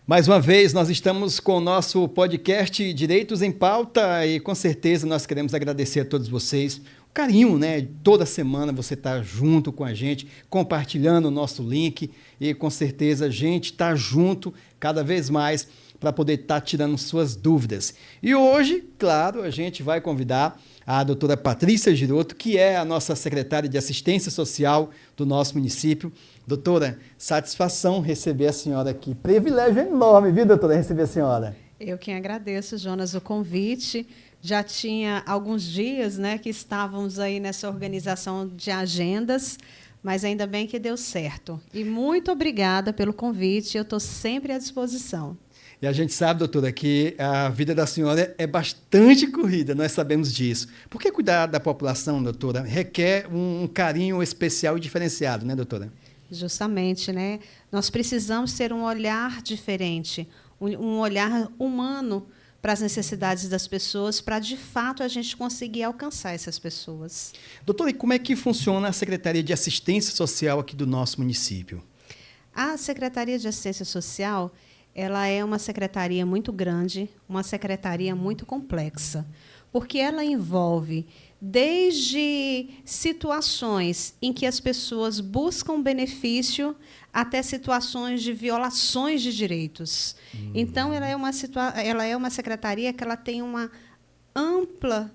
Mais uma vez, nós estamos com o nosso podcast Direitos em Pauta e, com certeza, nós queremos agradecer a todos vocês. O carinho, né? Toda semana você está junto com a gente, compartilhando o nosso link e, com certeza, a gente está junto cada vez mais para poder estar tirando suas dúvidas. E hoje, claro, a gente vai convidar a doutora Patrícia Giroto, que é a nossa secretária de Assistência Social do nosso município. Doutora, satisfação receber a senhora aqui. Privilégio enorme, viu, doutora, receber a senhora. Eu quem agradeço, Jonas, o convite. Já tinha alguns dias, né, que estávamos aí nessa organização de agendas, mas ainda bem que deu certo. E muito obrigada pelo convite, eu estou sempre à disposição. E a gente sabe, doutora, que a vida da senhora é bastante corrida, nós sabemos disso. Por que cuidar da população, doutora, requer um carinho especial e diferenciado, né, doutora? Justamente, né? Nós precisamos ter um olhar diferente, um olhar humano para as necessidades das pessoas, para, de fato, a gente conseguir alcançar essas pessoas. Doutora, e como é que funciona a Secretaria de Assistência Social aqui do nosso município? A Secretaria de Assistência Social, ela é uma secretaria muito grande, uma secretaria muito complexa, porque ela envolve desde situações em que as pessoas buscam benefício até situações de violações de direitos. Então, ela é uma secretaria que ela tem uma ampla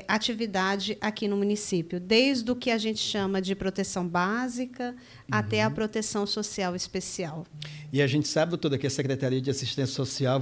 atividade aqui no município, desde o que a gente chama de proteção básica até a proteção social especial. E a gente sabe, doutora, que a Secretaria de Assistência Social,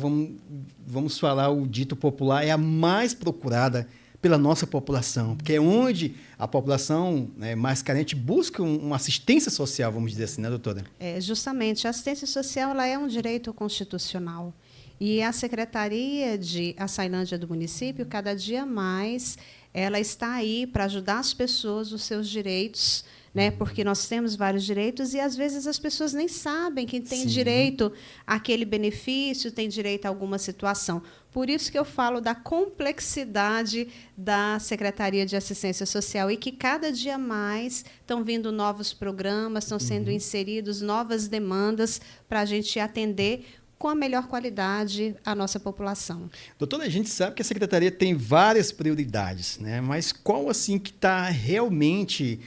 vamos falar o dito popular, é a mais procurada pela nossa população, porque é onde a população, né, mais carente busca uma assistência social, vamos dizer assim, né, doutora? Justamente, a assistência social ela é um direito constitucional. E a Secretaria de Açailândia do município, cada dia mais, ela está aí para ajudar as pessoas nos seus direitos, né? Porque nós temos vários direitos e, às vezes, as pessoas nem sabem que tem direito àquele benefício, tem direito a alguma situação. Por isso que eu falo da complexidade da Secretaria de Assistência Social e que, cada dia mais, estão vindo novos programas, estão sendo inseridos novas demandas para a gente atender com a melhor qualidade a nossa população. Doutora, a gente sabe que a Secretaria tem várias prioridades, né? Mas qual assim que está realmente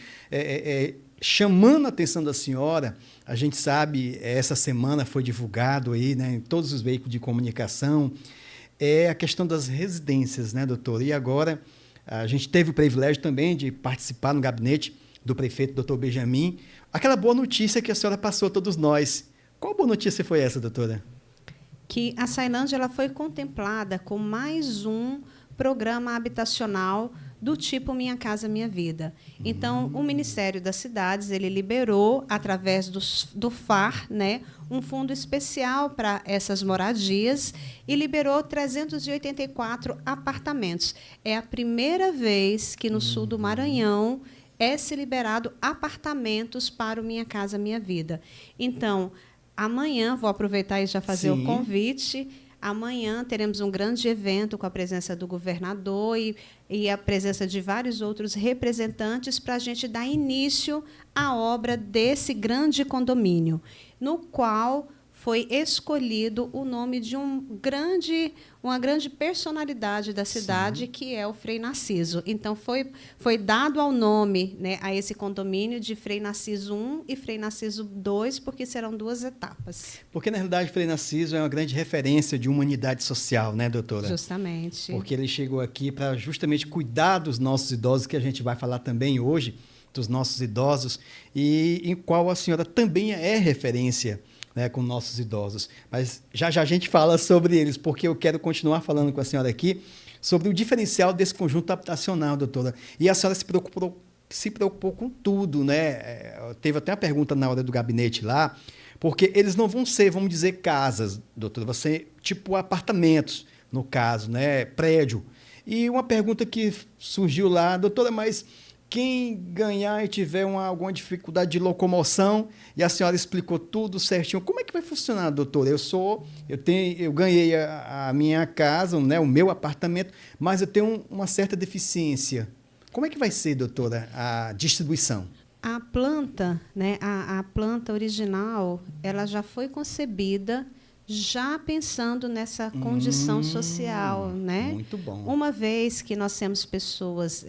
chamando a atenção da senhora? A gente sabe, essa semana foi divulgado aí, né, em todos os veículos de comunicação, é a questão das residências, né, doutora? E agora a gente teve o privilégio também de participar no gabinete do prefeito, doutor Benjamin. Aquela boa notícia que a senhora passou a todos nós. Qual boa notícia foi essa, doutora? Que a Açailândia ela foi contemplada com mais um programa habitacional do tipo Minha Casa Minha Vida. Então, o Ministério das Cidades ele liberou, através do FAR, né, um fundo especial para essas moradias e liberou 384 apartamentos. É a primeira vez que no sul do Maranhão é-se liberado apartamentos para o Minha Casa Minha Vida. Então, amanhã, vou aproveitar e já fazer o convite. Amanhã teremos um grande evento com a presença do governador e a presença de vários outros representantes para a gente dar início à obra desse grande condomínio, no qual foi escolhido o nome de uma grande personalidade da cidade, que é o Frei Narciso. Então, foi dado ao nome, né, a esse condomínio de Frei Narciso I e Frei Narciso II, porque serão duas etapas. Porque, na realidade, Frei Narciso é uma grande referência de humanidade social, né, doutora? Justamente. Porque ele chegou aqui para justamente cuidar dos nossos idosos, que a gente vai falar também hoje, dos nossos idosos, e em qual a senhora também é referência, né, com nossos idosos. Mas já a gente fala sobre eles, porque eu quero continuar falando com a senhora aqui sobre o diferencial desse conjunto habitacional, doutora. E a senhora se preocupou com tudo, né? Teve até uma pergunta na hora do gabinete lá, porque eles não vão ser, vamos dizer, casas, doutora, vão ser tipo apartamentos, no caso, né? Prédio. E uma pergunta que surgiu lá, doutora, mas quem ganhar e tiver alguma dificuldade de locomoção, e a senhora explicou tudo certinho, como é que vai funcionar, doutora? Eu ganhei a minha casa, né, o meu apartamento, mas eu tenho uma certa deficiência. Como é que vai ser, doutora, a distribuição? A planta, né, a planta original, ela já foi concebida já pensando nessa condição social, né? Muito bom. Uma vez que nós temos pessoas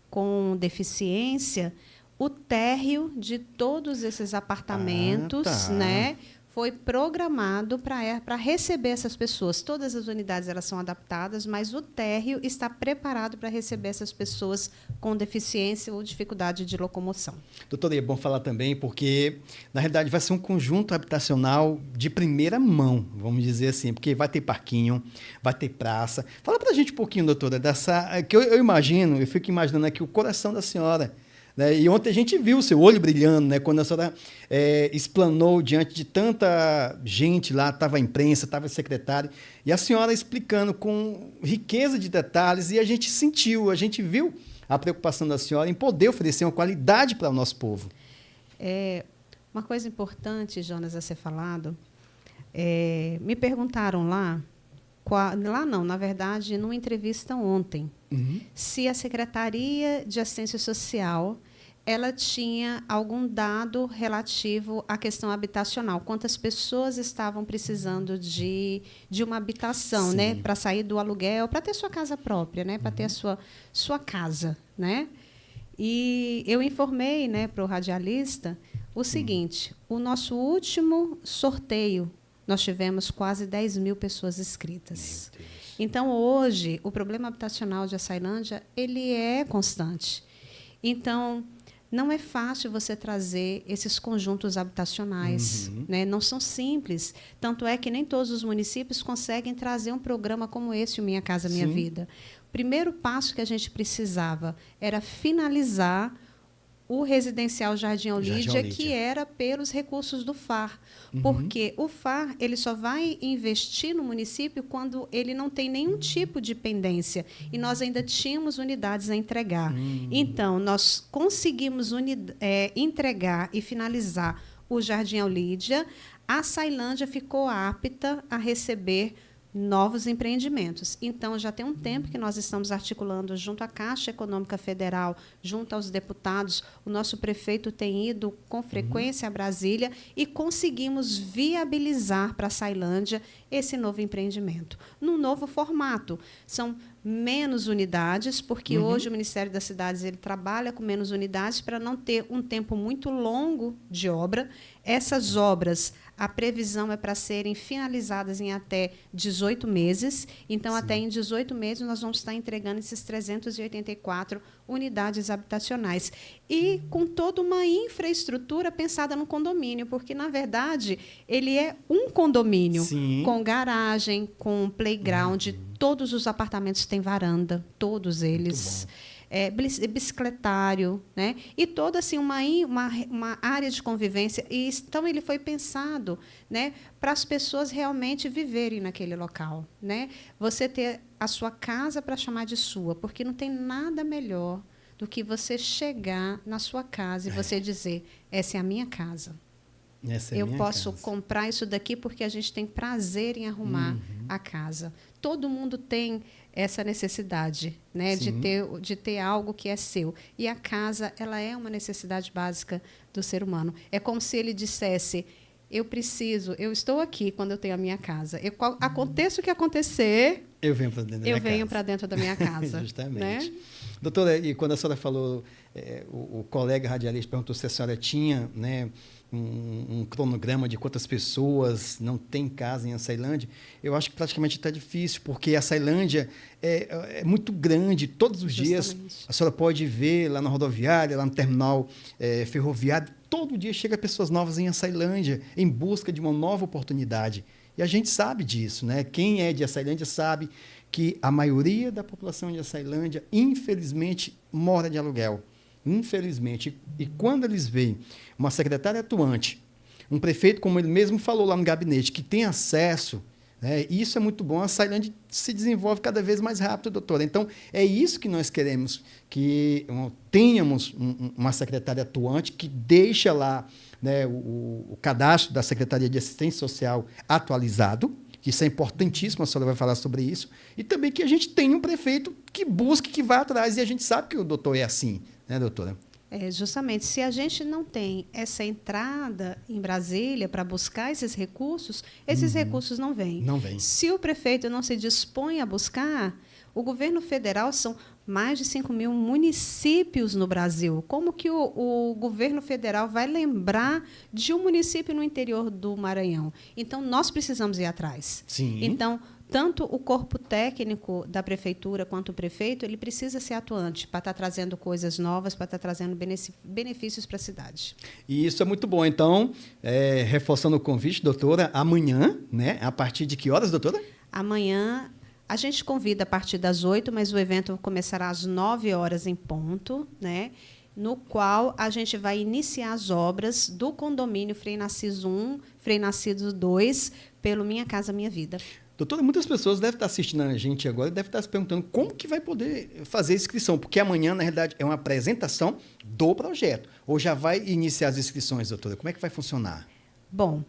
com deficiência, o térreo de todos esses apartamentos, né, foi programado para receber essas pessoas. Todas as unidades elas são adaptadas, mas o térreo está preparado para receber essas pessoas com deficiência ou dificuldade de locomoção. Doutora, é bom falar também, porque, na realidade, vai ser um conjunto habitacional de primeira mão, vamos dizer assim, porque vai ter parquinho, vai ter praça. Fala para a gente um pouquinho, doutora, dessa... que eu imagino, eu fico imaginando aqui o coração da senhora, né? E ontem a gente viu o seu olho brilhando, né? Quando a senhora explanou diante de tanta gente lá, estava a imprensa, estava o secretário, e a senhora explicando com riqueza de detalhes, e a gente sentiu, a gente viu a preocupação da senhora em poder oferecer uma qualidade para o nosso povo. Uma coisa importante, Jonas, a ser falado, me perguntaram lá não, na verdade, numa entrevista ontem, se a Secretaria de Assistência Social ela tinha algum dado relativo à questão habitacional, quantas pessoas estavam precisando de uma habitação, né, para sair do aluguel, para ter sua casa própria, né, para ter a sua casa, né? E eu informei, né, para o radialista o seguinte: o nosso último sorteio nós tivemos quase 10 mil pessoas inscritas. Então, hoje, o problema habitacional de Açailândia ele é constante. Então, não é fácil você trazer esses conjuntos habitacionais, né? Não são simples. Tanto é que nem todos os municípios conseguem trazer um programa como esse, o Minha Casa Minha Vida. O primeiro passo que a gente precisava era finalizar o residencial Jardim Olídia, que era pelos recursos do FAR. Porque o FAR ele só vai investir no município quando ele não tem nenhum tipo de pendência. E nós ainda tínhamos unidades a entregar. Então, nós conseguimos entregar e finalizar o Jardim Olídia. A Açailândia ficou apta a receber novos empreendimentos. Então, já tem um tempo que nós estamos articulando junto à Caixa Econômica Federal, junto aos deputados. O nosso prefeito tem ido com frequência a Brasília e conseguimos viabilizar para a Açailândia esse novo empreendimento. Num novo formato. São menos unidades, porque hoje o Ministério das Cidades ele trabalha com menos unidades para não ter um tempo muito longo de obra. Essas obras, a previsão é para serem finalizadas em até 18 meses. Então, até em 18 meses, nós vamos estar entregando esses 384 unidades habitacionais. E com toda uma infraestrutura pensada no condomínio, porque, na verdade, ele é um condomínio com garagem, com playground. Todos os apartamentos têm varanda, todos eles. Bicicletário, né? E toda assim, uma área de convivência. E, então, ele foi pensado, né, para as pessoas realmente viverem naquele local. Né? Você ter a sua casa para chamar de sua, porque não tem nada melhor do que você chegar na sua casa e você dizer, essa é a minha casa. Eu posso comprar isso daqui porque a gente tem prazer em arrumar a casa. Todo mundo tem essa necessidade, né, de ter algo que é seu. E a casa ela é uma necessidade básica do ser humano. É como se ele dissesse, eu estou aqui quando eu tenho a minha casa. Aconteça o que acontecer, eu venho para dentro da minha casa. Justamente. Né? Doutora, e quando a senhora falou, o colega radialista perguntou se a senhora tinha, né, um cronograma de quantas pessoas não tem casa em Açailândia, eu acho que praticamente está difícil, porque a Açailândia é muito grande, todos os dias a senhora pode ver lá na rodoviária, lá no terminal ferroviário, todo dia chega pessoas novas em Açailândia, em busca de uma nova oportunidade. E a gente sabe disso, né? Quem é de Açailândia sabe que a maioria da população de Açailândia, infelizmente, mora de aluguel. Infelizmente. E quando eles veem uma secretária atuante, um prefeito, como ele mesmo falou lá no gabinete, que tem acesso, né, isso é muito bom, a Açailândia se desenvolve cada vez mais rápido, doutora. Então, é isso que nós queremos, que tenhamos uma secretária atuante que deixa lá, né, o cadastro da Secretaria de Assistência Social atualizado, que isso é importantíssimo, a senhora vai falar sobre isso, e também que a gente tenha um prefeito que busque, que vá atrás, e a gente sabe que o doutor é assim, né, doutora? Justamente, se a gente não tem essa entrada em Brasília para buscar esses recursos não vêm. Não vem. Se o prefeito não se dispõe a buscar, o governo federal são mais de 5.000 municípios no Brasil. Como que o governo federal vai lembrar de um município no interior do Maranhão? Então, nós precisamos ir atrás. Sim. Então, tanto o corpo técnico da prefeitura quanto o prefeito, ele precisa ser atuante para estar trazendo coisas novas, para estar trazendo benefícios para a cidade. E isso é muito bom. Então, reforçando o convite, doutora, amanhã, né? A partir de que horas, doutora? Amanhã, a gente convida a partir das 8h, mas o evento começará às 9h em ponto, né? No qual a gente vai iniciar as obras do condomínio Frei Narciso 1, Frei Narciso 2, pelo Minha Casa Minha Vida. Doutora, muitas pessoas devem estar assistindo a gente agora e devem estar se perguntando como que vai poder fazer a inscrição, porque amanhã, na realidade, é uma apresentação do projeto. Ou já vai iniciar as inscrições, doutora? Como é que vai funcionar? Bom,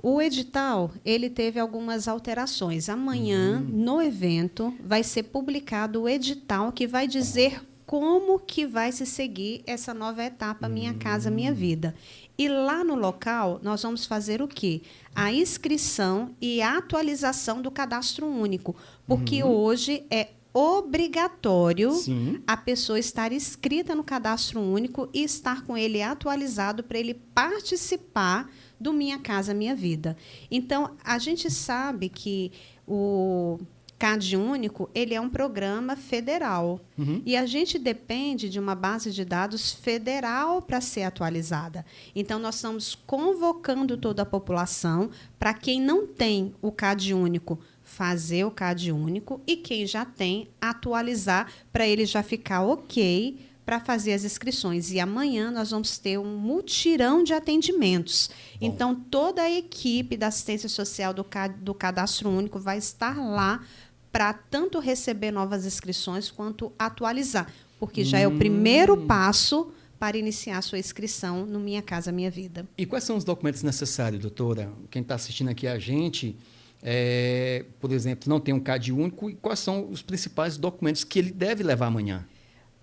o edital, ele teve algumas alterações. Amanhã, no evento, vai ser publicado o edital que vai dizer como que vai se seguir essa nova etapa Minha Casa Minha Vida. E lá no local, nós vamos fazer o quê? A inscrição e a atualização do cadastro único. Porque hoje é obrigatório a pessoa estar inscrita no cadastro único e estar com ele atualizado para ele participar do Minha Casa Minha Vida. Então, a gente sabe que o CAD Único, ele é um programa federal. E a gente depende de uma base de dados federal para ser atualizada. Então, nós estamos convocando toda a população para quem não tem o CAD Único, fazer o CAD Único, e quem já tem, atualizar para ele já ficar ok para fazer as inscrições. E amanhã nós vamos ter um mutirão de atendimentos. Bom. Então, toda a equipe da assistência social do Cadastro Único vai estar lá para tanto receber novas inscrições quanto atualizar, porque já é o primeiro passo para iniciar a sua inscrição no Minha Casa Minha Vida. E quais são os documentos necessários, doutora? Quem está assistindo aqui a gente, por exemplo, não tem um CAD único, e quais são os principais documentos que ele deve levar amanhã?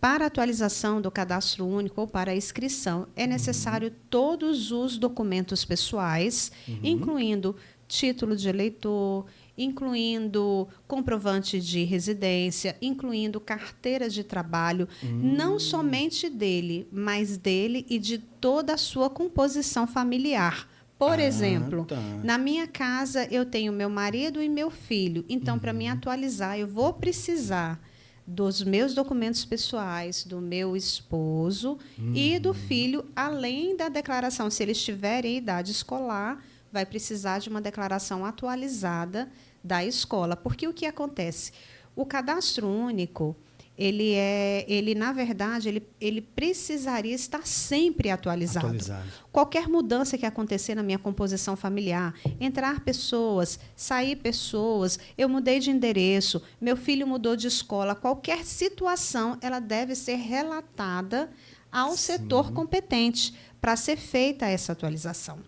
Para a atualização do cadastro único ou para a inscrição, é necessário todos os documentos pessoais, incluindo título de eleitor, incluindo comprovante de residência, incluindo carteira de trabalho, não somente dele, mas dele e de toda a sua composição familiar. Por exemplo, na minha casa eu tenho meu marido e meu filho, então, para me atualizar, eu vou precisar dos meus documentos pessoais, do meu esposo e do filho, além da declaração, se eles tiverem idade escolar, vai precisar de uma declaração atualizada da escola. Porque o que acontece? O cadastro único, ele na verdade, ele precisaria estar sempre atualizado. Qualquer mudança que acontecer na minha composição familiar, entrar pessoas, sair pessoas, eu mudei de endereço, meu filho mudou de escola, qualquer situação, ela deve ser relatada ao setor competente para ser feita essa atualização.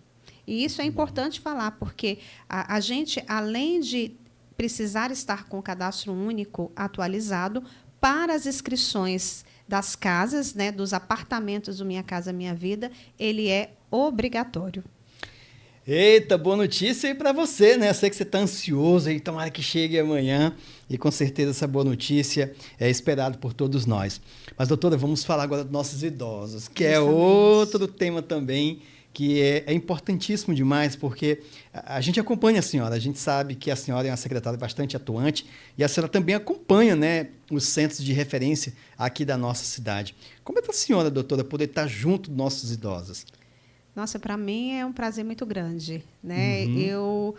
E isso é importante falar, porque a gente, além de precisar estar com o cadastro único atualizado, para as inscrições das casas, né, dos apartamentos do Minha Casa Minha Vida, ele é obrigatório. Eita, boa notícia aí para você, né? Eu sei que você está ansioso aí, tomara que chegue amanhã, e com certeza essa boa notícia é esperada por todos nós. Mas, doutora, vamos falar agora dos nossos idosos, que é outro tema também que é importantíssimo demais, porque a gente acompanha a senhora, a gente sabe que a senhora é uma secretária bastante atuante e a senhora também acompanha, né, os centros de referência aqui da nossa cidade. Como é que a senhora, doutora, poder estar junto dos nossos idosos? Nossa, para mim é um prazer muito grande, né? Eu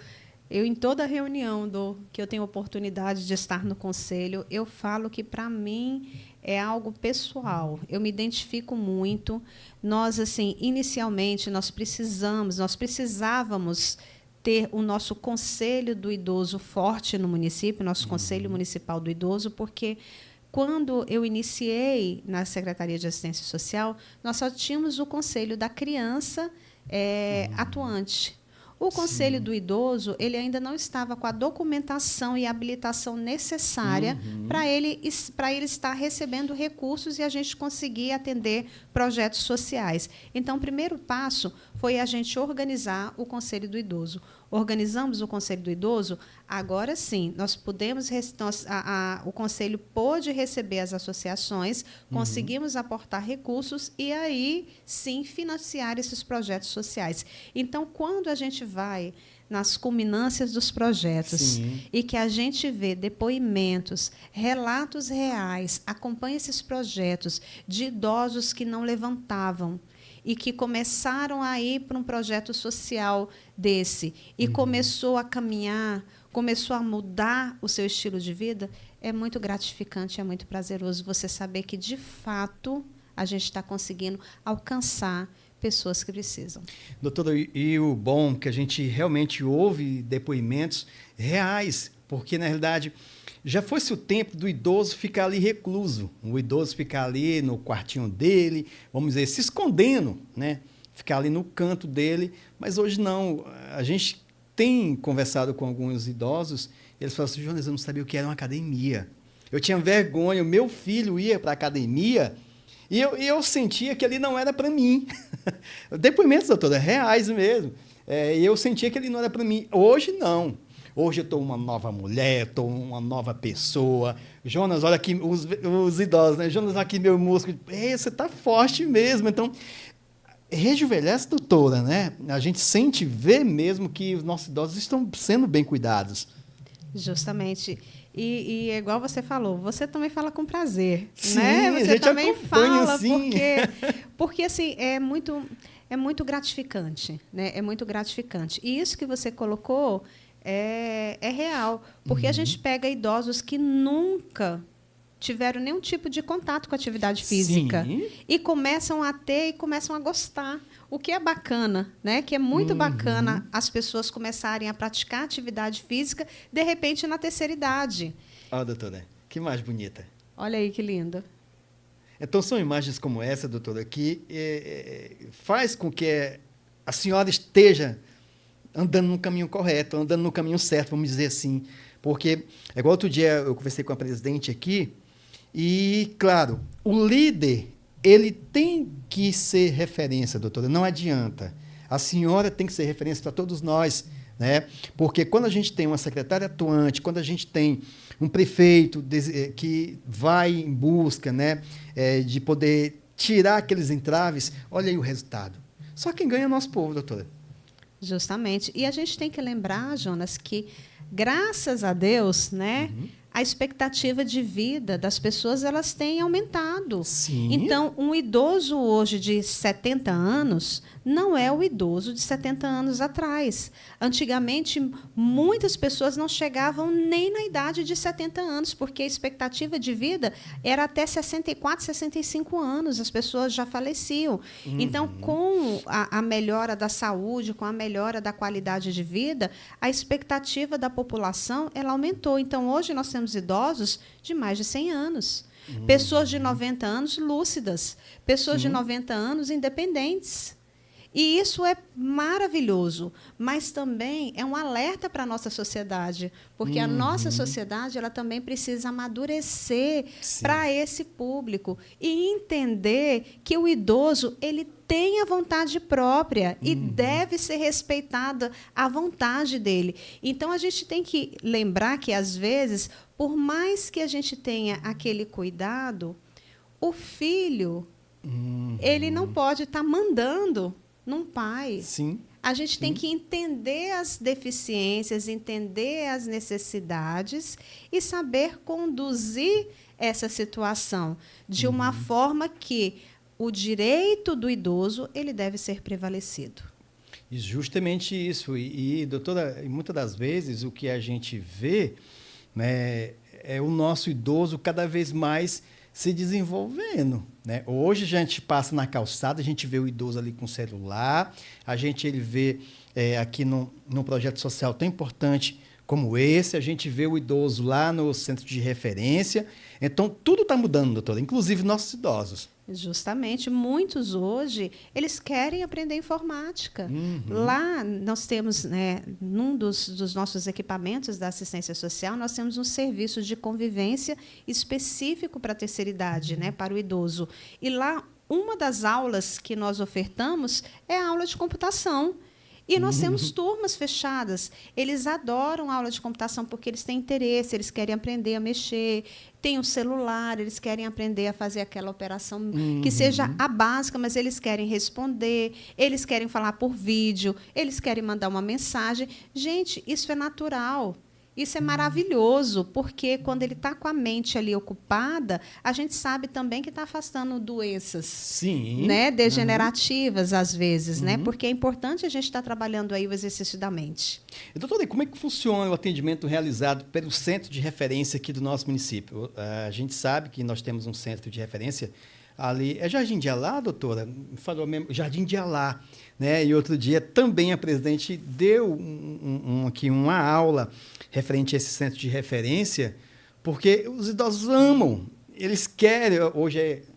em toda reunião que eu tenho oportunidade de estar no conselho, eu falo que, para mim, é algo pessoal. Eu me identifico muito. Nós, assim, inicialmente, nós precisávamos ter o nosso Conselho do Idoso forte no município, nosso Conselho Municipal do Idoso, porque quando eu iniciei na Secretaria de Assistência Social, nós só tínhamos o Conselho da Criança atuante. O Conselho do Idoso, ele ainda não estava com a documentação e habilitação necessária para ele estar recebendo recursos e a gente conseguir atender projetos sociais. Então, o primeiro passo foi a gente organizar o Conselho do Idoso. Organizamos o Conselho do Idoso, agora sim, nós podemos, o Conselho pôde receber as associações, conseguimos aportar recursos e aí sim financiar esses projetos sociais. Então, quando a gente vai nas culminâncias dos projetos e que a gente vê depoimentos, relatos reais, acompanha esses projetos de idosos que não levantavam, e que começaram a ir para um projeto social desse e começou a caminhar, começou a mudar o seu estilo de vida, é muito gratificante, é muito prazeroso você saber que, de fato, a gente está conseguindo alcançar pessoas que precisam. Doutora, e o bom é que a gente realmente ouve depoimentos reais, porque, na realidade, já foi-se o tempo do idoso ficar ali recluso, o idoso ficar ali no quartinho dele, vamos dizer, se escondendo, né? Ficar ali no canto dele, mas hoje não. A gente tem conversado com alguns idosos, eles falam assim, Jonas, eu não sabia o que era uma academia. Eu tinha vergonha, o meu filho ia para a academia e eu sentia que ali não era para mim. Depoimentos, doutora, reais mesmo. E eu sentia que ele não era para mim. Hoje, não. Hoje eu estou uma nova mulher, estou uma nova pessoa. Jonas, olha aqui os idosos, né? Jonas, olha aqui meu músculo. Você está forte mesmo. Então, rejuvenesce, doutora, né? A gente sente, vê mesmo que os nossos idosos estão sendo bem cuidados. Justamente. E é igual você falou, você também fala com prazer, sim, né? Você a gente também fala, sim. porque assim, é muito gratificante, né? É muito gratificante. E isso que você colocou é real, porque a gente pega idosos que nunca tiveram nenhum tipo de contato com a atividade física e começam a ter e começam a gostar. O que é bacana, né? Que é muito bacana as pessoas começarem a praticar atividade física, de repente, na terceira idade. Olha, doutora, que imagem bonita. Olha aí que lindo. Então, são imagens como essa, doutora, que faz com que a senhora esteja andando no caminho correto, andando no caminho certo, vamos dizer assim. Porque, igual outro dia, eu conversei com a presidente aqui, e, claro, o líder, ele tem que ser referência, doutora, não adianta. A senhora tem que ser referência para todos nós, né? Porque quando a gente tem uma secretária atuante, quando a gente tem um prefeito que vai em busca, né, de poder tirar aqueles entraves, olha aí o resultado. Só quem ganha é o nosso povo, doutora. Justamente. E a gente tem que lembrar, Jonas, que, graças a Deus, né, a expectativa de vida das pessoas elas têm aumentado. Sim. Então, um idoso hoje de 70 anos não é o idoso de 70 anos atrás. Antigamente, muitas pessoas não chegavam nem na idade de 70 anos, porque a expectativa de vida era até 64, 65 anos. As pessoas já faleciam. Então, com a melhora da saúde, com a melhora da qualidade de vida, a expectativa da população ela aumentou. Então, hoje nós temos idosos de mais de 100 anos. Pessoas de 90 anos lúcidas. Pessoas de 90 anos independentes. E isso é maravilhoso, mas também é um alerta para a nossa sociedade, porque a nossa sociedade ela também precisa amadurecer para esse público e entender que o idoso ele tem a vontade própria e deve ser respeitada a vontade dele. Então, a gente tem que lembrar que, às vezes, por mais que a gente tenha aquele cuidado, o filho ele não pode estar mandando num pai. Sim. A gente tem que entender as deficiências, entender as necessidades e saber conduzir essa situação de uma forma que o direito do idoso ele deve ser prevalecido. E justamente isso. E doutora, muitas das vezes o que a gente vê, né, é o nosso idoso cada vez mais se desenvolvendo, né? Hoje a gente passa na calçada, a gente vê o idoso ali com o celular, ele vê aqui num projeto social tão importante como esse, a gente vê o idoso lá no centro de referência. Então, tudo está mudando, doutora, inclusive nossos idosos. Justamente, muitos hoje, eles querem aprender informática. Lá nós temos, né, num dos nossos equipamentos da assistência social, nós temos um serviço de convivência específico para a terceira idade, né, para o idoso. E lá, uma das aulas que nós ofertamos é a aula de computação. E nós temos turmas fechadas. Eles adoram aula de computação porque eles têm interesse, eles querem aprender a mexer, têm um celular, eles querem aprender a fazer aquela operação que seja a básica, mas eles querem responder, eles querem falar por vídeo, eles querem mandar uma mensagem. Gente, isso é natural. Isso é maravilhoso, porque quando ele está com a mente ali ocupada, a gente sabe também que está afastando doenças, Sim, né, degenerativas, às vezes, né, porque é importante a gente estar trabalhando aí o exercício da mente. E, doutora, como é que funciona o atendimento realizado pelo centro de referência aqui do nosso município? A gente sabe que nós temos um centro de referência ali, é Jardim de Alá, doutora? Falou mesmo, Jardim de Alá, né? E outro dia também a presidente deu aqui uma aula referente a esse centro de referência, porque os idosos amam, eles querem,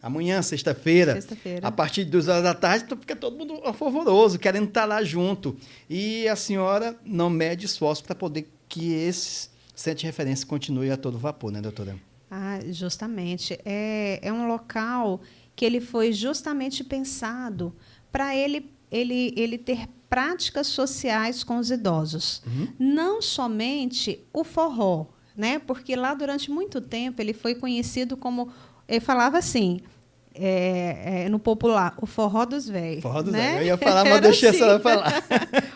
amanhã, sexta-feira, a partir de 2 horas da tarde, então fica todo mundo fervoroso, querendo estar lá junto. E a senhora não mede esforço para poder que esse centro de referência continue a todo vapor, né, doutora? Justamente. É um local que ele foi justamente pensado para ele ter práticas sociais com os idosos. Não somente o forró, né? Porque lá, durante muito tempo, ele foi conhecido como... Ele falava assim, no popular, o forró dos velhos. Forró dos né? velhos. Eu ia falar, mas deixei assim. A senhora falar.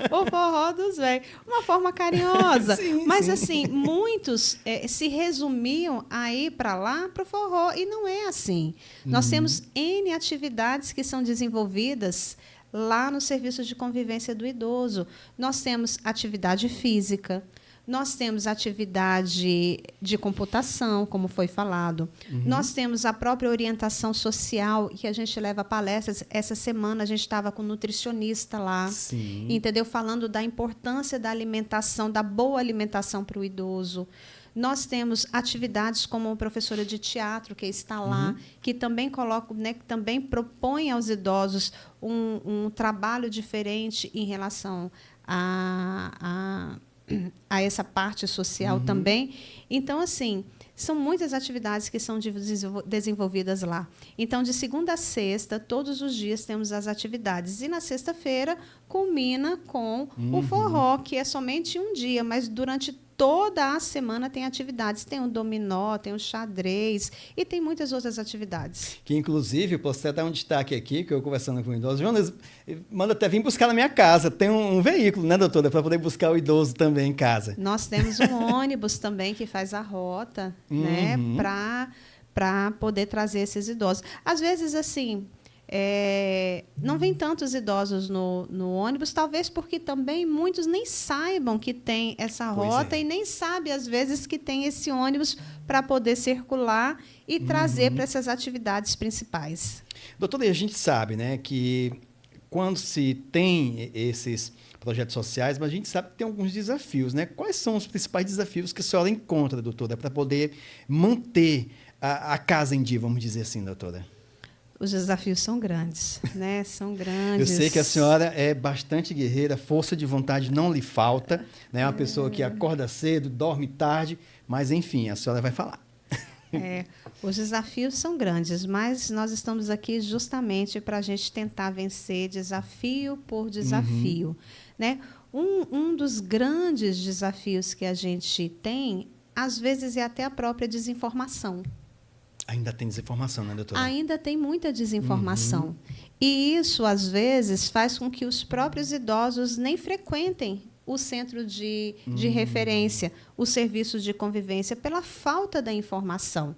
O forró dos velhos. Uma forma carinhosa. Sim, mas, sim. assim, muitos se resumiam a ir para lá, para o forró. E não é assim. Nós temos N atividades que são desenvolvidas lá no Serviço de Convivência do Idoso. Nós temos atividade física, nós temos atividade de computação, como foi falado. Nós temos a própria orientação social, que a gente leva palestras. Essa semana a gente estava com um nutricionista lá, Sim. entendeu? Falando da importância da alimentação, da boa alimentação para o idoso. Nós temos atividades como a professora de teatro, que está lá, que também coloca, né, que também propõe aos idosos um trabalho diferente em relação a essa parte social também. Então, assim, são muitas atividades que são desenvolvidas lá. Então, de segunda a sexta, todos os dias temos as atividades. E na sexta-feira culmina com o forró, que é somente um dia, mas durante toda a semana tem atividades. Tem o dominó, tem o xadrez e tem muitas outras atividades. Que, inclusive, posso até dar um destaque aqui, que eu conversando com o idoso, Jonas, manda até vir buscar na minha casa. Tem um veículo, né, doutora, para poder buscar o idoso também em casa. Nós temos um ônibus também que faz a rota, né, para poder trazer esses idosos. Às vezes, assim... não vem tantos idosos no ônibus, talvez porque também muitos nem saibam que tem essa rota e nem sabem, às vezes, que tem esse ônibus para poder circular e trazer para essas atividades principais. Doutora, e a gente sabe, né, que quando se tem esses projetos sociais, mas a gente sabe que tem alguns desafios, né? Quais são os principais desafios que a senhora encontra, doutora, para poder manter a casa em dia, vamos dizer assim, doutora? Os desafios são grandes, né? São grandes. Eu sei que a senhora é bastante guerreira, força de vontade não lhe falta, né? Uma pessoa que acorda cedo, dorme tarde, mas, enfim, a senhora vai falar. Os desafios são grandes, mas nós estamos aqui justamente para a gente tentar vencer desafio por desafio, né? Um dos grandes desafios que a gente tem, às vezes, é até a própria desinformação. Ainda tem desinformação, né, doutora? Ainda tem muita desinformação. E isso, às vezes, faz com que os próprios idosos nem frequentem o centro de referência, o serviço de convivência, pela falta da informação.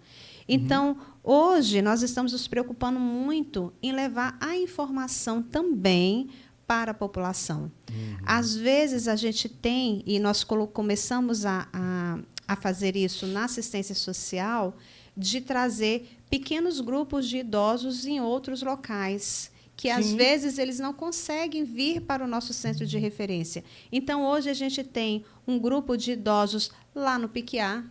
Então, hoje, nós estamos nos preocupando muito em levar a informação também para a população. Às vezes, a gente tem, e nós começamos a fazer isso na assistência social, de trazer pequenos grupos de idosos em outros locais, que às vezes eles não conseguem vir para o nosso centro de referência. Então, hoje a gente tem um grupo de idosos lá no Piquiá,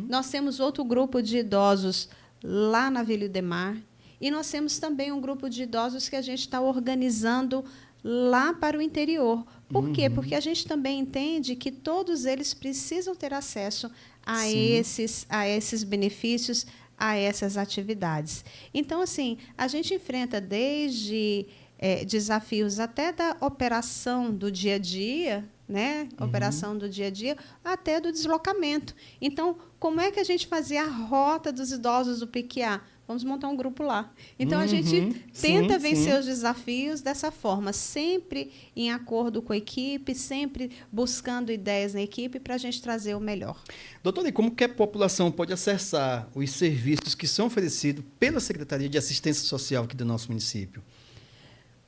nós temos outro grupo de idosos lá na Vila Idemar, e nós temos também um grupo de idosos que a gente está organizando lá para o interior. Por quê? Porque a gente também entende que todos eles precisam ter acesso a esses benefícios, a essas atividades. Então, assim, a gente enfrenta desde desafios até da operação do dia a dia, né? Operação do dia a dia, até do deslocamento. Então, como é que a gente fazia a rota dos idosos do Piquiá? Vamos montar um grupo lá. Então, a gente tenta vencer os desafios dessa forma, sempre em acordo com a equipe, sempre buscando ideias na equipe para a gente trazer o melhor. Doutora, e como que a população pode acessar os serviços que são oferecidos pela Secretaria de Assistência Social aqui do nosso município?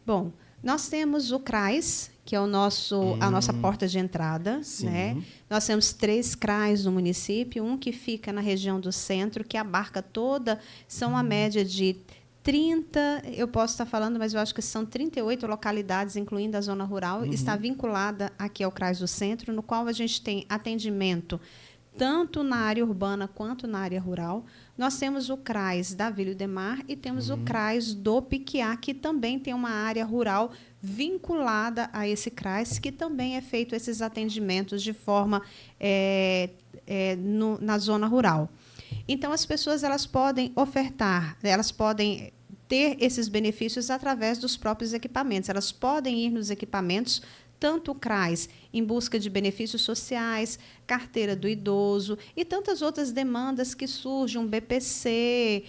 Bom, nós temos o CRAS, que é a nossa porta de entrada. Né? Nós temos 3 CRAs no município, um que fica na região do centro, que abarca toda, são a média de 30, eu posso estar falando, mas eu acho que são 38 localidades, incluindo a zona rural, está vinculada aqui ao CRAS do centro, no qual a gente tem atendimento tanto na área urbana quanto na área rural. Nós temos o CRAS da Vila Idemar e temos o CRAS do Piquiá, que também tem uma área rural vinculada a esse CRAS, que também é feito esses atendimentos de forma na zona rural. Então, as pessoas elas podem ofertar, elas podem ter esses benefícios através dos próprios equipamentos. Elas podem ir nos equipamentos, tanto o CRAS em busca de benefícios sociais, carteira do idoso e tantas outras demandas que surgem, um BPC,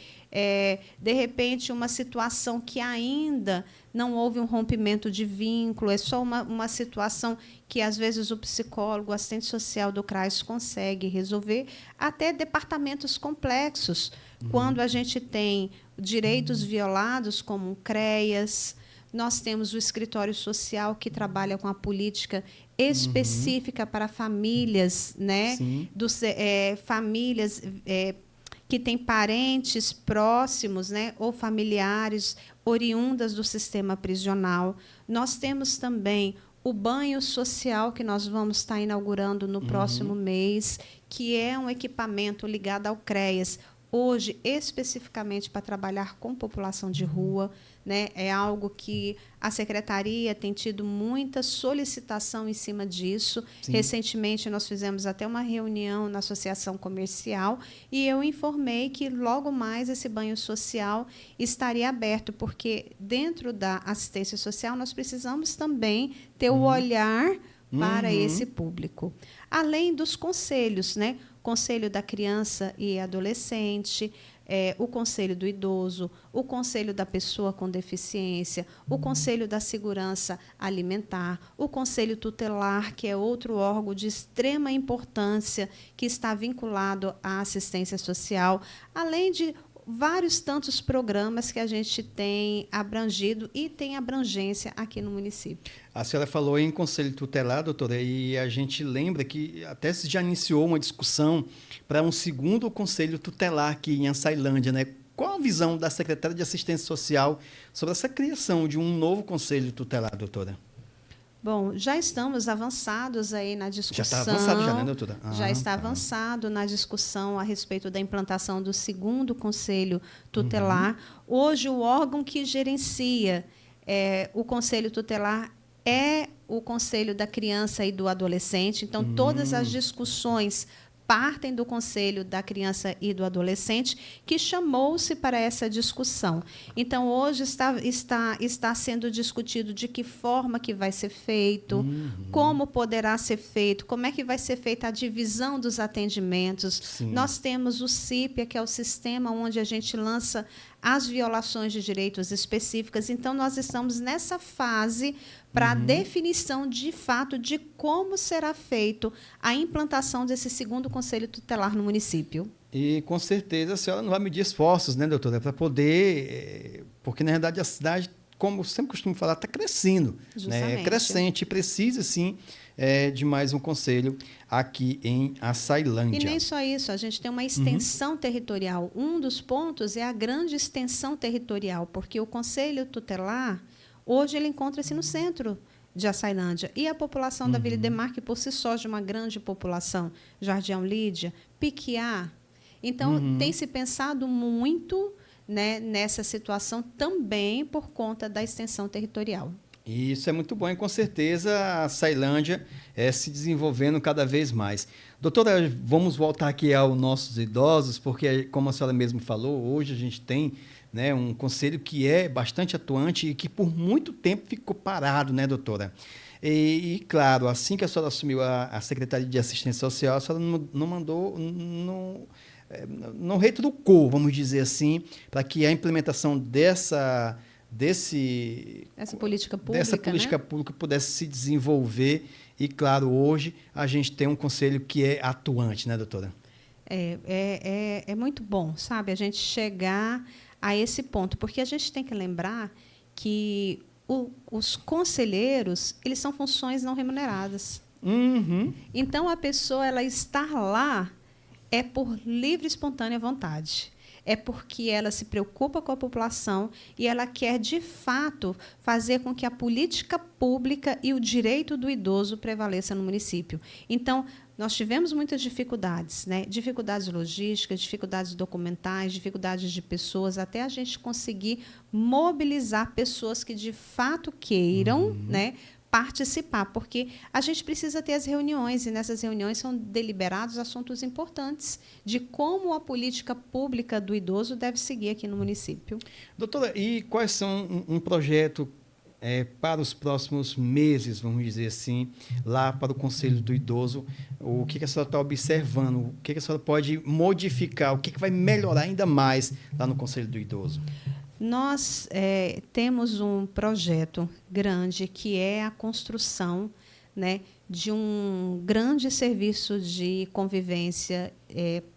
de repente uma situação que ainda não houve um rompimento de vínculo, é só uma situação que, às vezes, o psicólogo, o assistente social do CRAS consegue resolver, até departamentos complexos, quando a gente tem direitos violados, como um CREAS. Nós temos o escritório social, que trabalha com a política específica para famílias, né? Famílias que têm parentes próximos, né? Ou familiares oriundas do sistema prisional. Nós temos também o banho social, que nós vamos estar inaugurando no próximo mês, que é um equipamento ligado ao CREAS, hoje especificamente para trabalhar com população de rua. Né? É algo que a Secretaria tem tido muita solicitação em cima disso. Recentemente, nós fizemos até uma reunião na Associação Comercial e eu informei que logo mais esse banho social estaria aberto, porque dentro da assistência social nós precisamos também ter o olhar para esse público. Além dos conselhos, né? Conselho da Criança e Adolescente, o Conselho do Idoso, o Conselho da Pessoa com Deficiência, o Conselho da Segurança Alimentar, o Conselho Tutelar, que é outro órgão de extrema importância que está vinculado à assistência social, além de vários tantos programas que a gente tem abrangido e tem abrangência aqui no município. A senhora falou em Conselho Tutelar, doutora, e a gente lembra que até se já iniciou uma discussão para um segundo Conselho Tutelar aqui em Açailândia, né? Qual a visão da Secretaria de Assistência Social sobre essa criação de um novo Conselho Tutelar, doutora? Bom, já estamos avançados aí na discussão. Já está avançado já, né, doutora? Já está avançado na discussão a respeito da implantação do segundo Conselho Tutelar. Hoje, o órgão que gerencia o Conselho Tutelar é o Conselho da Criança e do Adolescente. Então, todas as discussões partem do Conselho da Criança e do Adolescente, que chamou-se para essa discussão. Então, hoje está sendo discutido de que forma que vai ser feito, como poderá ser feito, como é que vai ser feita a divisão dos atendimentos. Nós temos o CIPIA, que é o sistema onde a gente lança as violações de direitos específicas. Então, nós estamos nessa fase para a definição, de fato, de como será feito a implantação desse segundo Conselho Tutelar no município. E, com certeza, a senhora não vai medir esforços, né, doutora, para poder... Porque, na verdade, a cidade, como eu sempre costumo falar, está crescendo. Né? É crescente, precisa, sim, de mais um conselho aqui em Açailândia. E nem só isso, a gente tem uma extensão territorial. Um dos pontos é a grande extensão territorial, porque o Conselho Tutelar, hoje, ele encontra-se no centro de Açailândia. E a população da Vila Idemar, que por si só de uma grande população, Jardim Lídia, Piquiá. Então, tem se pensado muito, né, nessa situação também por conta da extensão territorial. E isso é muito bom e, com certeza, a Açailândia se desenvolvendo cada vez mais. Doutora, vamos voltar aqui aos nossos idosos, porque, como a senhora mesmo falou, hoje a gente tem, né, um conselho que é bastante atuante e que por muito tempo ficou parado, né, doutora? Claro, assim que a senhora assumiu a Secretaria de Assistência Social, a senhora não mandou, não retrucou, vamos dizer assim, para que a implementação dessa política pública pudesse se desenvolver. E, claro, hoje a gente tem um conselho que é atuante, né, doutora? É muito bom, sabe, a gente chegar a esse ponto, porque a gente tem que lembrar que os conselheiros, eles são funções não remuneradas. Então, a pessoa, ela estar lá é por livre e espontânea vontade. É porque ela se preocupa com a população e ela quer, de fato, fazer com que a política pública e o direito do idoso prevaleça no município. Então, nós tivemos muitas dificuldades, né? Dificuldades logísticas, dificuldades documentais, dificuldades de pessoas, até a gente conseguir mobilizar pessoas que, de fato, queiram, né, participar, porque a gente precisa ter as reuniões, e nessas reuniões são deliberados assuntos importantes de como a política pública do idoso deve seguir aqui no município. Doutora, e quais são um projeto para os próximos meses, vamos dizer assim, lá para o Conselho do Idoso? O que a senhora está observando? O que a senhora pode modificar? O que vai melhorar ainda mais lá no Conselho do Idoso? Nós temos um projeto grande que é a construção, né, de um grande serviço de convivência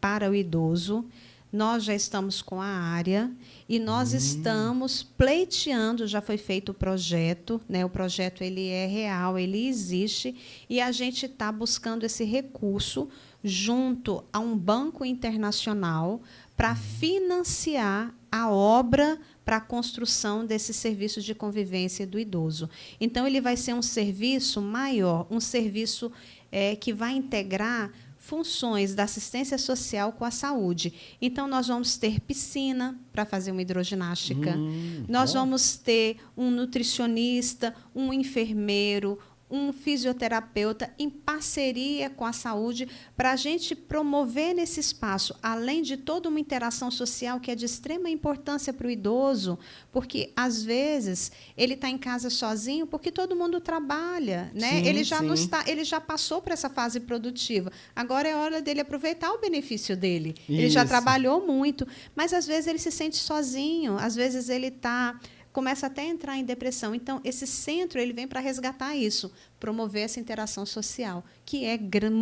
para o idoso. Nós já estamos com a área e nós estamos pleiteando, já foi feito o projeto, né? O projeto, ele é real, ele existe, e a gente está buscando esse recurso junto a um banco internacional para financiar a obra para a construção desse serviço de convivência do idoso. Então, ele vai ser um serviço maior, um serviço que vai integrar funções da assistência social com a saúde. Então, nós vamos ter piscina para fazer uma hidroginástica, nós vamos ter um nutricionista, um enfermeiro, um fisioterapeuta em parceria com a saúde para a gente promover nesse espaço, além de toda uma interação social que é de extrema importância para o idoso, porque, às vezes, ele está em casa sozinho porque todo mundo trabalha, né? Sim, ele já não está, ele já passou por essa fase produtiva. Agora é hora dele aproveitar o benefício dele. Isso. Ele já trabalhou muito, mas, às vezes, ele se sente sozinho, às vezes ele começa até a entrar em depressão. Então, esse centro, ele vem para resgatar isso, promover essa interação social, que é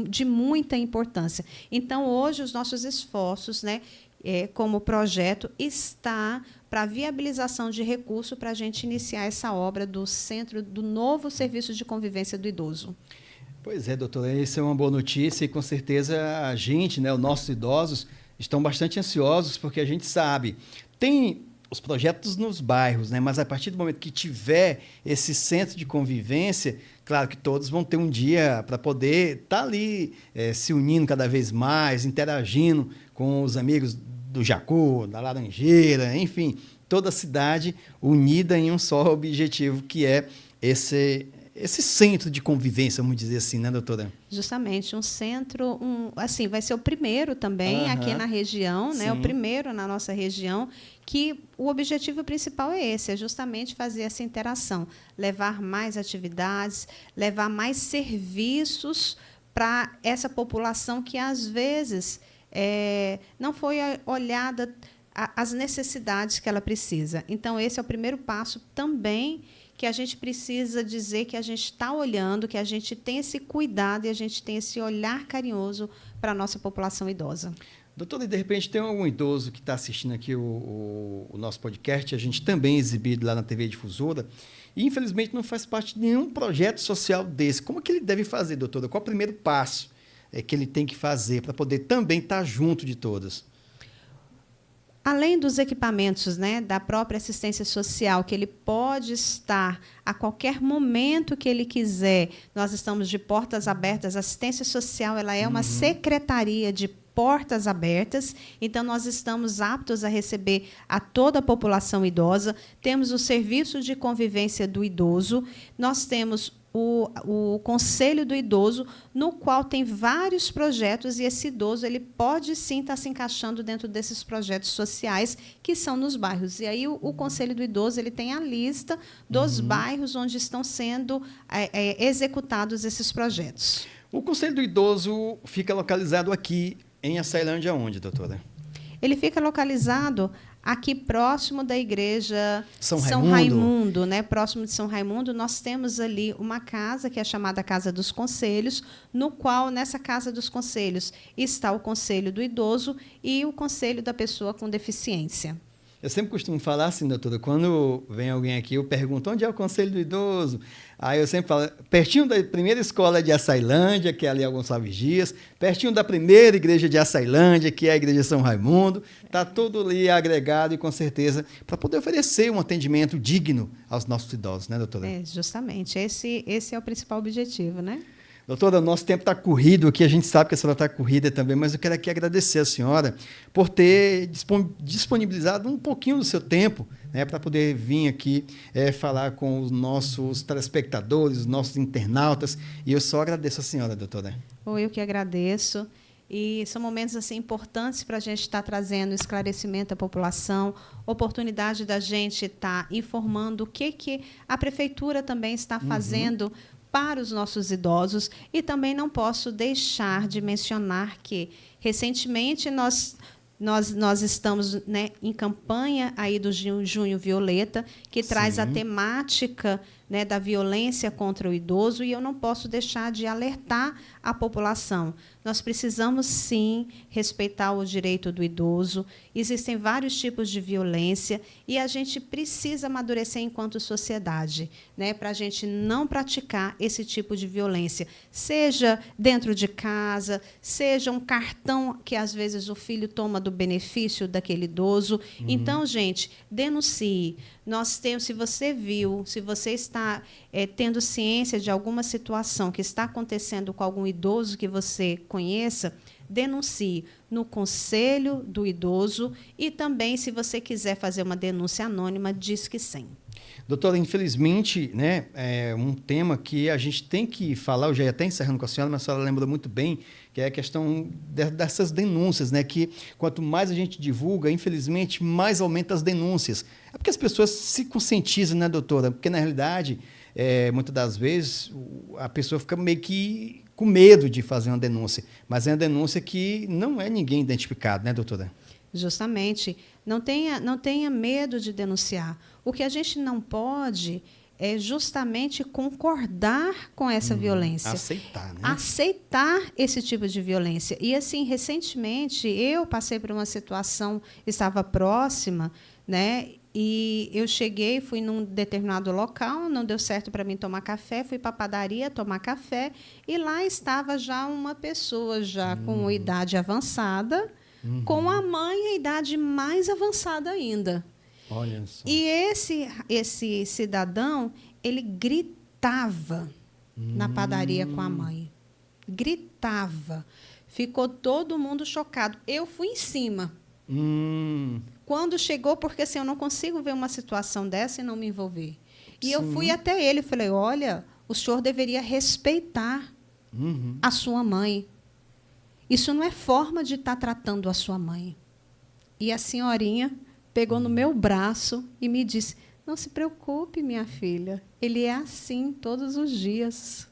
de muita importância. Então, hoje, os nossos esforços, né, como projeto, está para a viabilização de recursos para a gente iniciar essa obra do centro, do novo serviço de convivência do idoso. Pois é, doutora, isso é uma boa notícia e, com certeza, a gente, né, os nossos idosos, estão bastante ansiosos, porque a gente sabe, tem os projetos nos bairros, né? Mas a partir do momento que tiver esse centro de convivência, claro que todos vão ter um dia para poder estar ali se unindo cada vez mais, interagindo com os amigos do Jacu, da Laranjeira, enfim, toda a cidade unida em um só objetivo, que é esse centro de convivência, vamos dizer assim, né, doutora? Justamente, um centro, assim, vai ser o primeiro também aqui na região, né? O primeiro na nossa região, que o objetivo principal é esse, é justamente fazer essa interação, levar mais atividades, levar mais serviços para essa população que, às vezes, não foi olhada as necessidades que ela precisa. Então, esse é o primeiro passo também, que a gente precisa dizer que a gente está olhando, que a gente tem esse cuidado e a gente tem esse olhar carinhoso para a nossa população idosa. Doutor, e de repente tem algum idoso que está assistindo aqui o nosso podcast, a gente também é exibido lá na TV Difusora, e infelizmente não faz parte de nenhum projeto social desse. Como é que ele deve fazer, doutora? Qual é o primeiro passo que ele tem que fazer para poder também estar junto de todos? Além dos equipamentos, né, da própria assistência social, que ele pode estar a qualquer momento que ele quiser, nós estamos de portas abertas. A assistência social ela é uma secretaria de portas abertas, então nós estamos aptos a receber a toda a população idosa. Temos o serviço de convivência do idoso, nós temos o Conselho do Idoso, no qual tem vários projetos, e esse idoso ele pode sim estar se encaixando dentro desses projetos sociais que são nos bairros. E aí o Conselho do Idoso ele tem a lista dos bairros onde estão sendo executados esses projetos. O Conselho do Idoso fica localizado aqui em Açailândia, onde, doutora? Ele fica localizado aqui próximo da igreja São Raimundo, né? Próximo de São Raimundo, nós temos ali uma casa que é chamada Casa dos Conselhos, no qual, nessa Casa dos Conselhos, está o Conselho do Idoso e o Conselho da Pessoa com Deficiência. Eu sempre costumo falar assim, doutora, quando vem alguém aqui, eu pergunto, onde é o Conselho do Idoso? Aí eu sempre falo, pertinho da primeira escola de Açailândia, que é ali Gonçalves Dias, pertinho da primeira igreja de Açailândia, que é a igreja São Raimundo, está tudo ali agregado e com certeza para poder oferecer um atendimento digno aos nossos idosos, né, doutora? Justamente, esse é o principal objetivo, né? Doutora, nosso tempo está corrido aqui, a gente sabe que a senhora está corrida também, mas eu quero aqui agradecer a senhora por ter disponibilizado um pouquinho do seu tempo, né, para poder vir aqui falar com os nossos telespectadores, os nossos internautas, e eu só agradeço a senhora, doutora. Eu que agradeço. E são momentos assim importantes para a gente estar trazendo esclarecimento à população, oportunidade da gente estar informando o que a prefeitura também está fazendo para os nossos idosos. E também não posso deixar de mencionar que, recentemente, nós estamos, né, em campanha aí do Junho Violeta, que traz a temática, né, da violência contra o idoso, e eu não posso deixar de alertar a população. Nós precisamos, sim, respeitar o direito do idoso. Existem vários tipos de violência e a gente precisa amadurecer enquanto sociedade, né, para a gente não praticar esse tipo de violência, seja dentro de casa, seja um cartão que, às vezes, o filho toma do benefício daquele idoso. Então, gente, denuncie. Nós temos, se você viu, se você está tendo ciência de alguma situação que está acontecendo com algum idoso que você conheça, denuncie no Conselho do Idoso e também, se você quiser fazer uma denúncia anônima, Disque 100. Doutora, infelizmente, né, é um tema que a gente tem que falar, eu já ia até encerrando com a senhora, mas a senhora lembra muito bem, que é a questão dessas denúncias, né, que quanto mais a gente divulga, infelizmente, mais aumenta as denúncias. É porque as pessoas se conscientizam, né, doutora? Porque, na realidade, muitas das vezes, a pessoa fica meio que com medo de fazer uma denúncia, mas é uma denúncia que não é ninguém identificado, né, doutora? Justamente. Não tenha medo de denunciar. O que a gente não pode é justamente concordar com essa violência. Aceitar, né? Aceitar esse tipo de violência. E, assim, recentemente, eu passei por uma situação, estava próxima, né? E eu cheguei, fui num determinado local, não deu certo para mim tomar café, fui para a padaria tomar café, e lá estava já uma pessoa já com idade avançada, com a mãe a idade mais avançada ainda. Olha só. E esse cidadão, ele gritava na padaria com a mãe. Gritava. Ficou todo mundo chocado. Eu fui em cima. Quando chegou, porque assim, eu não consigo ver uma situação dessa e não me envolver. E eu fui até ele e falei, olha, o senhor deveria respeitar a sua mãe. Isso não é forma de estar tratando a sua mãe. E a senhorinha pegou no meu braço e me disse, não se preocupe, minha filha, ele é assim todos os dias.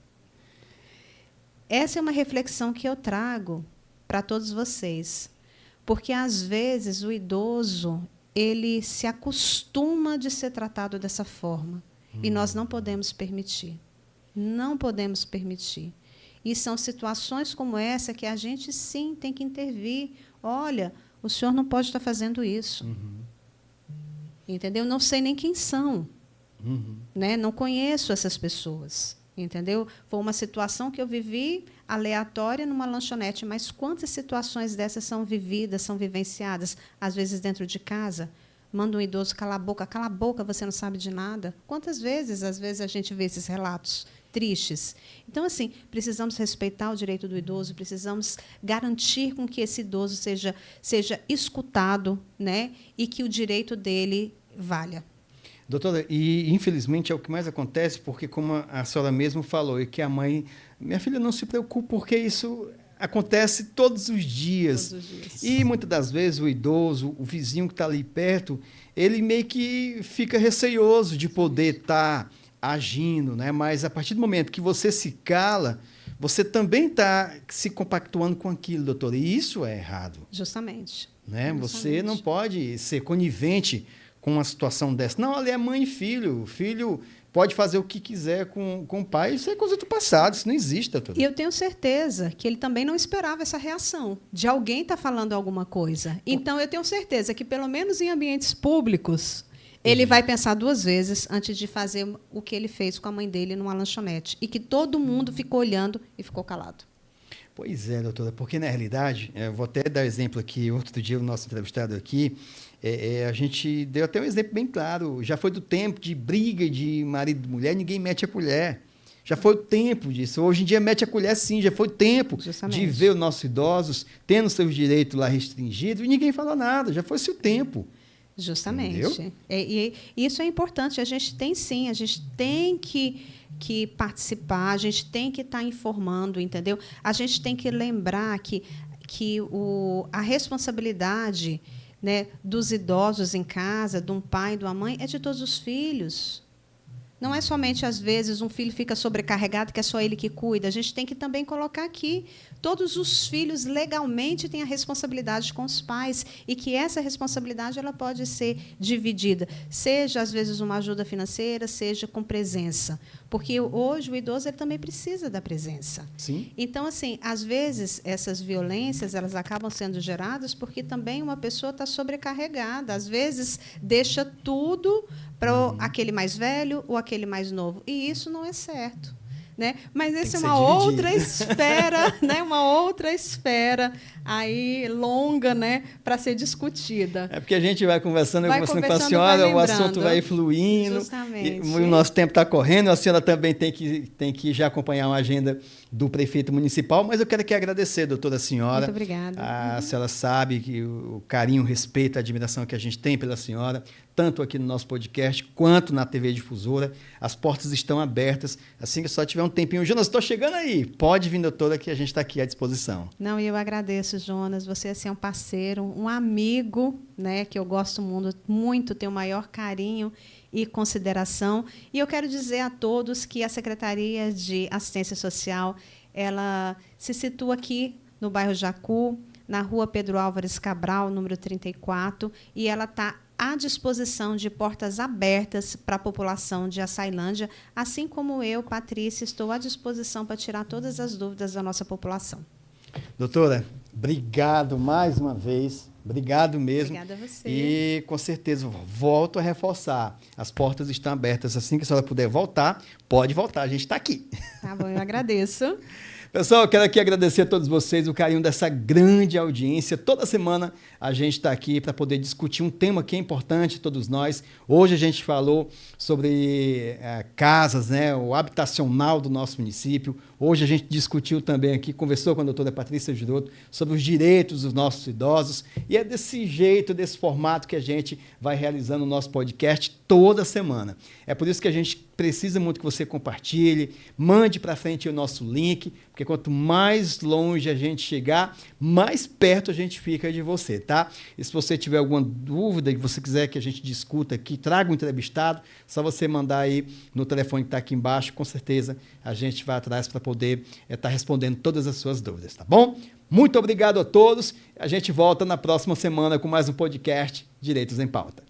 Essa é uma reflexão que eu trago para todos vocês. Porque, às vezes, o idoso ele se acostuma de ser tratado dessa forma. E nós não podemos permitir. Não podemos permitir. E são situações como essa que a gente, sim, tem que intervir. Olha, o senhor não pode estar fazendo isso. Entendeu? Não sei nem quem são. Né? Não conheço essas pessoas. Entendeu? Foi uma situação que eu vivi aleatória numa lanchonete, mas quantas situações dessas são vividas, são vivenciadas, às vezes dentro de casa? Manda um idoso cala a boca, você não sabe de nada. Quantas vezes, às vezes, a gente vê esses relatos tristes? Então, assim, precisamos respeitar o direito do idoso, precisamos garantir com que esse idoso seja escutado, né? E que o direito dele valha. Doutora, e infelizmente é o que mais acontece, porque como a senhora mesmo falou, e que a mãe, minha filha, não se preocupe, porque isso acontece todos os dias. Todos os dias. E muitas das vezes o idoso, o vizinho que está ali perto, ele meio que fica receioso de poder estar agindo, né? Mas a partir do momento que você se cala, você também está se compactuando com aquilo, doutora, e isso é errado. Justamente. Né? Justamente. Você não pode ser conivente com uma situação dessa. Não, ali é mãe e filho. O filho pode fazer o que quiser com o pai. Isso é coisa do passado, isso não existe, doutora. E eu tenho certeza que ele também não esperava essa reação de alguém estar falando alguma coisa. Então, eu tenho certeza que, pelo menos em ambientes públicos, ele vai pensar 2 vezes antes de fazer o que ele fez com a mãe dele numa lanchonete. E que todo mundo ficou olhando e ficou calado. Pois é, doutora, porque, na realidade, eu vou até dar exemplo aqui, outro dia o nosso entrevistado aqui, a gente deu até um exemplo bem claro, já foi do tempo de briga de marido e mulher, ninguém mete a colher. Já foi o tempo disso. Hoje em dia mete a colher sim, já foi o tempo de ver os nossos idosos tendo seus direitos lá restringidos e ninguém fala nada, já foi-se o tempo. Justamente. E isso é importante, a gente tem sim, a gente tem que participar, a gente tem que estar informando, entendeu? A gente tem que lembrar que a responsabilidade, né, dos idosos em casa, de um pai e de uma mãe, é de todos os filhos. Não é somente, às vezes, um filho fica sobrecarregado, que é só ele que cuida. A gente tem que também colocar aqui, todos os filhos legalmente têm a responsabilidade com os pais e que essa responsabilidade ela pode ser dividida, seja, às vezes, uma ajuda financeira, seja com presença. Porque hoje o idoso ele também precisa da presença. Sim. Então, assim, às vezes, essas violências elas acabam sendo geradas porque também uma pessoa está sobrecarregada. Às vezes, deixa tudo para aquele mais velho ou aquele mais novo. E isso não é certo. Né? Mas essa é uma outra esfera, né? Uma outra esfera aí longa, né? Para ser discutida. É porque a gente vai conversando com a senhora, o assunto vai fluindo. Justamente. E o nosso tempo está correndo, a senhora também tem que já acompanhar uma agenda do prefeito municipal, mas eu quero aqui agradecer, doutora senhora. Muito obrigada. A senhora sabe que o carinho, o respeito, a admiração que a gente tem pela senhora, tanto aqui no nosso podcast quanto na TV Difusora. As portas estão abertas. Assim que só tiver um tempinho. Jonas, estou chegando aí. Pode vir, doutora, que a gente está aqui à disposição. Não, eu agradeço, Jonas. Você assim, é um parceiro, um amigo, né, que eu gosto muito, tenho o maior carinho e consideração. E eu quero dizer a todos que a Secretaria de Assistência Social ela se situa aqui no bairro Jacu, na rua Pedro Álvares Cabral, número 34, e ela está à disposição de portas abertas para a população de Açailândia, assim como eu, Patrícia, estou à disposição para tirar todas as dúvidas da nossa população. Doutora, obrigado mais uma vez. Obrigado mesmo. Obrigada a você. E, com certeza, volto a reforçar. As portas estão abertas. Assim que a senhora puder voltar, pode voltar. A gente está aqui. Tá bom, eu agradeço. Pessoal, eu quero aqui agradecer a todos vocês o carinho dessa grande audiência. Toda semana a gente está aqui para poder discutir um tema que é importante a todos nós. Hoje a gente falou sobre casas, né, o habitacional do nosso município. Hoje a gente discutiu também aqui, conversou com a doutora Patrícia Giroto sobre os direitos dos nossos idosos. E é desse jeito, desse formato que a gente vai realizando o nosso podcast toda semana. É por isso que a gente precisa muito que você compartilhe, mande para frente o nosso link, porque quanto mais longe a gente chegar, mais perto a gente fica de você, tá? E se você tiver alguma dúvida que você quiser que a gente discuta aqui, traga um entrevistado, só você mandar aí no telefone que está aqui embaixo, com certeza a gente vai atrás para poder estar respondendo todas as suas dúvidas, tá bom? Muito obrigado a todos, a gente volta na próxima semana com mais um podcast Direitos em Pauta.